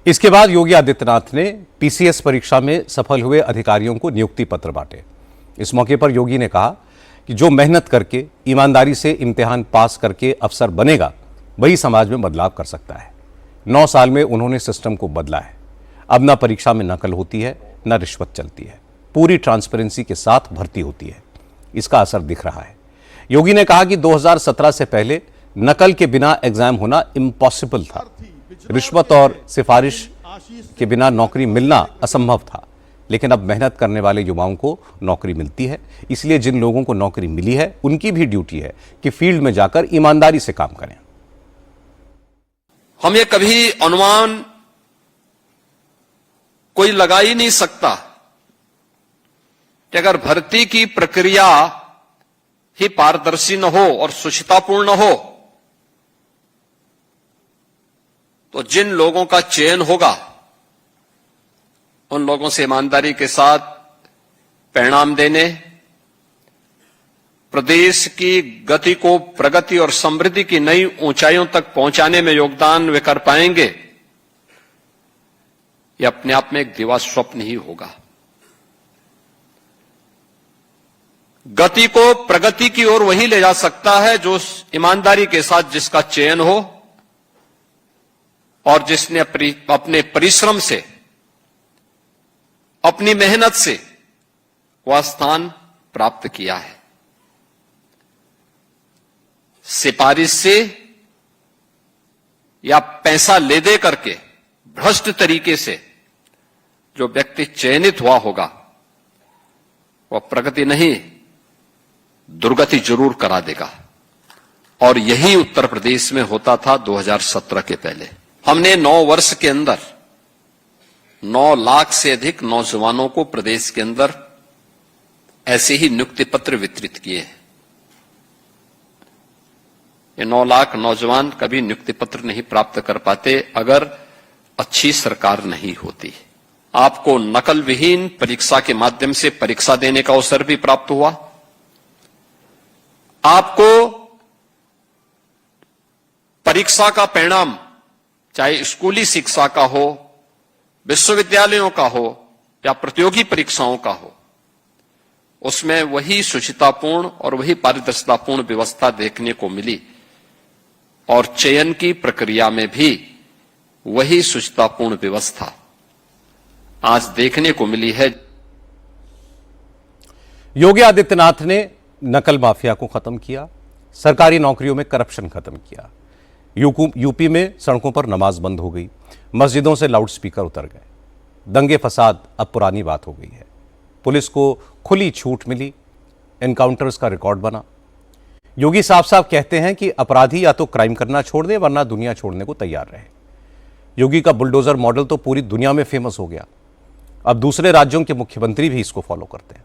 इसके बाद योगी आदित्यनाथ ने पीसीएस परीक्षा में सफल हुए अधिकारियों को नियुक्ति पत्र बांटे। इस मौके पर योगी ने कहा कि जो मेहनत करके ईमानदारी से इम्तिहान पास करके अफसर बनेगा वही समाज में बदलाव कर सकता है। 9 साल में उन्होंने सिस्टम को बदला है। अब ना परीक्षा में नकल होती है, ना रिश्वत चलती है, पूरी ट्रांसपेरेंसी के साथ भर्ती होती है। इसका असर दिख रहा है। योगी ने कहा कि 2017 से पहले नकल के बिना एग्जाम होना इम्पॉसिबल था। रिश्वत और सिफारिश के बिना नौकरी मिलना असंभव था, लेकिन अब मेहनत करने वाले युवाओं को नौकरी मिलती है। इसलिए जिन लोगों को नौकरी मिली है उनकी भी ड्यूटी है कि फील्ड में जाकर ईमानदारी से काम करें। हम ये कभी अनुमान कोई लगा ही नहीं सकता कि अगर भर्ती की प्रक्रिया ही पारदर्शी न हो और शुचितापूर्ण हो तो जिन लोगों का चयन होगा उन लोगों से ईमानदारी के साथ परिणाम देने, प्रदेश की गति को प्रगति और समृद्धि की नई ऊंचाइयों तक पहुंचाने में योगदान वे कर पाएंगे, यह अपने आप में एक दिवा स्वप्न ही होगा। गति को प्रगति की ओर वही ले जा सकता है जो ईमानदारी के साथ जिसका चयन हो और जिसने अपने परिश्रम से, अपनी मेहनत से वह स्थान प्राप्त किया है। सिफारिश से या पैसा ले दे करके भ्रष्ट तरीके से जो व्यक्ति चयनित हुआ होगा वह प्रगति नहीं, दुर्गति जरूर करा देगा। और यही उत्तर प्रदेश में होता था 2017 के पहले। हमने 9 वर्ष के अंदर 9 लाख से अधिक नौजवानों को प्रदेश के अंदर ऐसे ही नियुक्ति पत्र वितरित किए हैं। ये 9 लाख नौजवान कभी नियुक्ति पत्र नहीं प्राप्त कर पाते अगर अच्छी सरकार नहीं होती। आपको नकल विहीन परीक्षा के माध्यम से परीक्षा देने का अवसर भी प्राप्त हुआ। आपको परीक्षा का परिणाम चाहे स्कूली शिक्षा का हो, विश्वविद्यालयों का हो या प्रतियोगी परीक्षाओं का हो, उसमें वही शुचितापूर्ण और वही पारदर्शितापूर्ण व्यवस्था देखने को मिली और चयन की प्रक्रिया में भी वही शुचितापूर्ण व्यवस्था आज देखने को मिली है। योगी आदित्यनाथ ने नकल माफिया को खत्म किया, सरकारी नौकरियों में करप्शन खत्म किया। यूपी में सड़कों पर नमाज बंद हो गई, मस्जिदों से लाउडस्पीकर उतर गए। दंगे फसाद अब पुरानी बात हो गई है। पुलिस को खुली छूट मिली, एनकाउंटर्स का रिकॉर्ड बना। योगी साफ साफ कहते हैं कि अपराधी या तो क्राइम करना छोड़ दे वरना दुनिया छोड़ने को तैयार रहे। योगी का बुलडोजर मॉडल तो पूरी दुनिया में फेमस हो गया। अब दूसरे राज्यों के मुख्यमंत्री भी इसको फॉलो करते हैं।